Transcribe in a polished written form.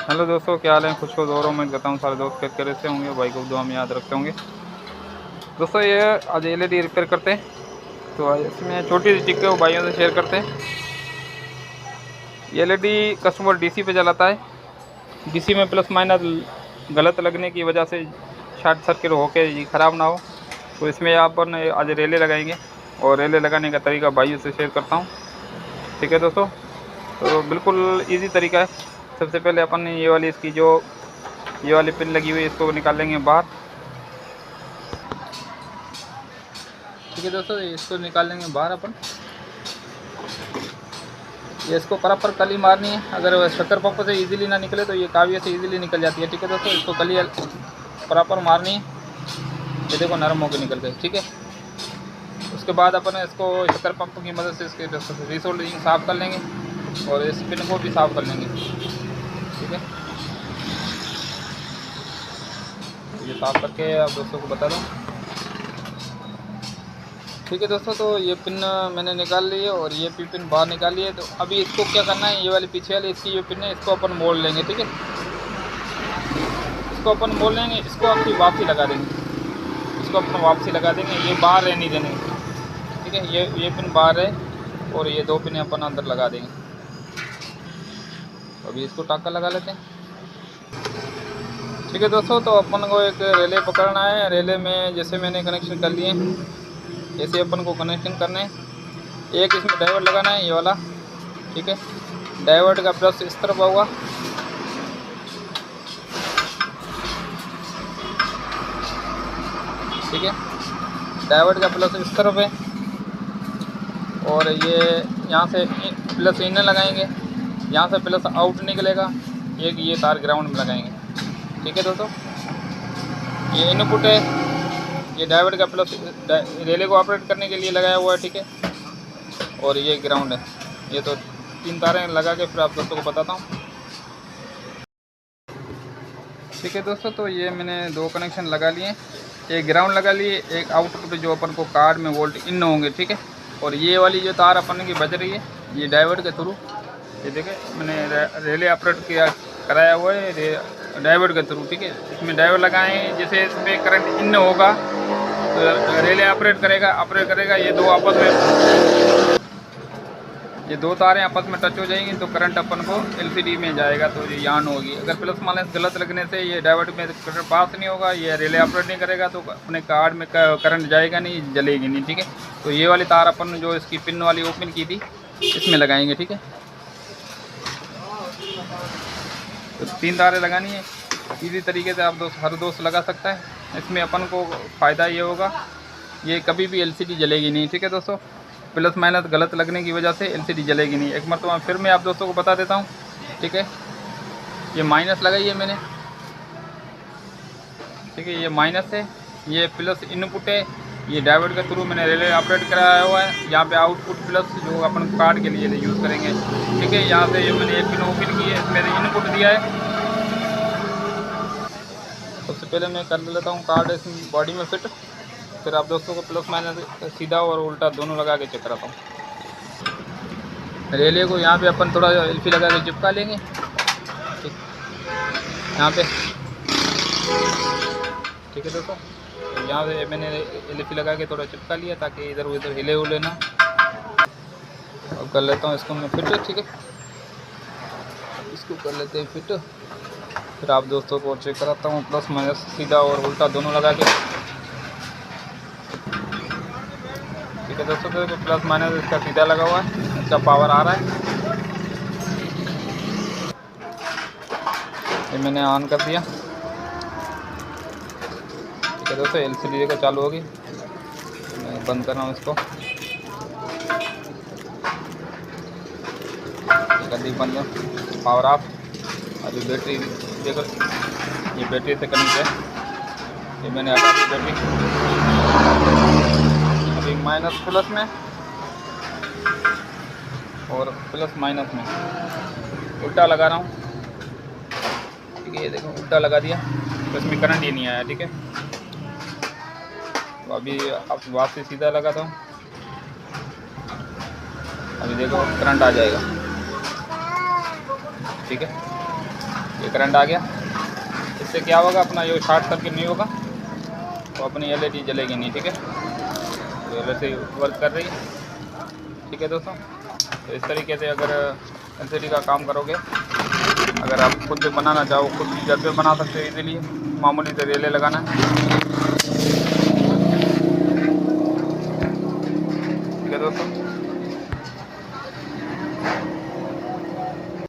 Hello दोस्तों, क्या हाल है? खुश हो दोस्तों, मैं कहता हूँ सारे दोस्त खैर करे से होंगे, भाई को दुआ में याद रखते होंगे। दोस्तों ये आज एलईडी रिपेयर करते हैं, तो इसमें छोटी सी टिक है वो भाइयों से शेयर करते हैं। ये एलईडी कस्टमर डीसी पे जलाता है, डीसी में प्लस माइनस गलत लगने की वजह से शॉर्ट सर्किट होके ये ख़राब ना हो, तो इसमें अपन आज रेले लगाएंगे और रेले लगाने का तरीका भाइयों से शेयर करता हूँ। ठीक है दोस्तों, तो बिल्कुल ईजी तरीका है। सबसे पहले अपन ये वाली इसकी जो ये वाली पिन लगी हुई है इसको निकालेंगे बाहर। ठीक है दोस्तों, इसको निकालेंगे बाहर अपन। ये इसको प्रॉपर कली मारनी है, अगर शक्कर पंप से इजीली ना निकले तो ये काविये से इजीली निकल जाती है। ठीक है दोस्तों, इसको कली प्रॉपर मारनी है। ये देखो नरम होकर निकल गए। ठीक है, उसके बाद अपन इसको शक्कर पंप की मदद से इसके रिसोल्डिंग साफ़ कर लेंगे और इस पिन को भी साफ़ कर लेंगे। ठीक है, ये साफ़ करके आप दोस्तों को बता दूँ। ठीक है दोस्तों, तो ये पिन मैंने निकाल ली है और ये भी पिन बाहर निकाल ली है। तो अभी इसको क्या करना है, ये वाली पीछे वाली इसकी जो पिन है इसको अपन मोड़ लेंगे। ठीक है, इसको अपन मोड़ लेंगे, इसको आपकी वापसी लगा देंगे, इसको अपन वापसी लगा देंगे, ये बाहर रहने देंगे। ठीक है, ये पिन बाहर है और ये दो पिन अपन अंदर लगा देंगे। अभी इसको टाका लगा लेते हैं। ठीक है दोस्तों, तो अपन को एक रेले पकड़ना है। रेले में जैसे मैंने कनेक्शन कर लिए, ऐसे अपन को कनेक्शन करने। एक इसमें डाइवर्ट लगाना है, ये वाला। ठीक है, डाइवर्ट का प्लस इस तरफ होगा। ठीक है, डाइवर्ट का प्लस इस तरफ है और ये यहाँ से प्लस इन लगाएंगे, यहाँ से प्लस आउट निकलेगा। एक ये तार ग्राउंड में लगाएंगे। ठीक है दोस्तों, ये इनपुट है, ये डाइवर्ट का प्लस रेले को ऑपरेट करने के लिए लगाया हुआ है। ठीक है, और ये ग्राउंड है। ये तो 3 तारें लगा के फिर आप दोस्तों को बताता हूँ। ठीक है दोस्तों, तो ये मैंने 2 कनेक्शन लगा लिए, एक ग्राउंड लगा लिए, एक आउटपुट जो अपन को कार्ड में वोल्ट इन होंगे। ठीक है, और ये वाली जो तार अपन की बज रही है ये डाइवर्ट के थ्रू, ये देखें मैंने रेले ऑपरेट किया कराया हुआ है डाइवर्ट के थ्रू। ठीक है, इसमें डाइवर्ट लगाएं, जैसे इसमें करंट इन होगा तो रेले ऑपरेट करेगा। ये दो तारें आपस में टच हो जाएंगी तो करंट अपन को एलसीडी में जाएगा, तो ये यान होगी। अगर प्लस माइनस गलत लगने से ये डाइवर्ट में करंट पास नहीं होगा, ये रिले ऑपरेट नहीं करेगा, तो अपने कार्ड में करंट जाएगा नहीं, जलेगी नहीं। ठीक है, तो ये वाली तार अपन जो इसकी पिन वाली ओपन की थी इसमें लगाएंगे। ठीक है, तो 3 तारें लगानी है। इसी तरीके से आप हर दोस्त लगा सकता है। इसमें अपन को फ़ायदा ये होगा, ये कभी भी एलसीडी जलेगी नहीं। ठीक है दोस्तों, प्लस माइनस गलत लगने की वजह से एलसीडी जलेगी नहीं। एक मरतबा फिर मैं आप दोस्तों को बता देता हूँ। ठीक है, ये माइनस लगाई है मैंने। ठीक है, ये माइनस है, ये प्लस इनपुट है, ये डाइवर्ट के थ्रू मैंने रिले ऑपरेट कराया हुआ है। यहाँ पे आउटपुट प्लस जो अपन कार्ड के लिए यूज़ करेंगे। ठीक है, यहाँ से ये मैंने एक पिन ओपन की है, इसमें इनपुट दिया है। सबसे पहले मैं कर लेता हूँ कार्ड इस बॉडी में फिट, फिर आप दोस्तों को प्लस माइनस सीधा और उल्टा दोनों लगा के चेक कराता हूँ। रेले को यहाँ पे अपन थोड़ा एल्फी लगा के चिपका लेंगे। ठीक, यहाँ पे। ठीक है दोस्तों, तो यहाँ पे मैंने एल्फी लगा के थोड़ा चिपका लिया ताकि इधर उधर हिले उले ना। और कर लेता हूँ इसको मैं फिट। ठीक है, इसको कर लेते हैं फिट, फिर आप दोस्तों को चेक कराता हूँ प्लस माइनस सीधा और उल्टा दोनों लगा के। ठीक है दोस्तों, तो प्लस माइनस इसका सीधा लगा हुआ है, इसका पावर आ रहा है। ये मैंने ऑन कर दिया। ठीक है दोस्तों, एलसीडी देखो चालू होगी। मैं बंद कर रहा हूँ इसको, कर दी बंद, पावर ऑफ। अभी बैटरी देखो, ये बैटरी से कनेक्ट है, ये मैंने हटा दी बैटरी। अभी माइनस प्लस में और प्लस माइनस में उल्टा लगा रहा हूँ। ठीक है, ये देखो उल्टा लगा दिया तो इसमें करंट ही नहीं आया। ठीक है, तो अभी आप वापस सीधा लगाता हूँ, अभी देखो करंट आ जाएगा। ठीक है, ये करंट आ गया। इससे क्या होगा, अपना जो शॉर्ट सर्किट नहीं होगा तो अपनी एलईडी जलेगी नहीं, ठीक है। तो वैसे ही वर्क कर रही है, ठीक है दोस्तों। तो इस तरीके से अगर एलसीडी का काम करोगे, अगर आप खुद से बनाना चाहो, खुद भी घर पे बना सकते हो इजीली। मामूली से रेले लगाना है,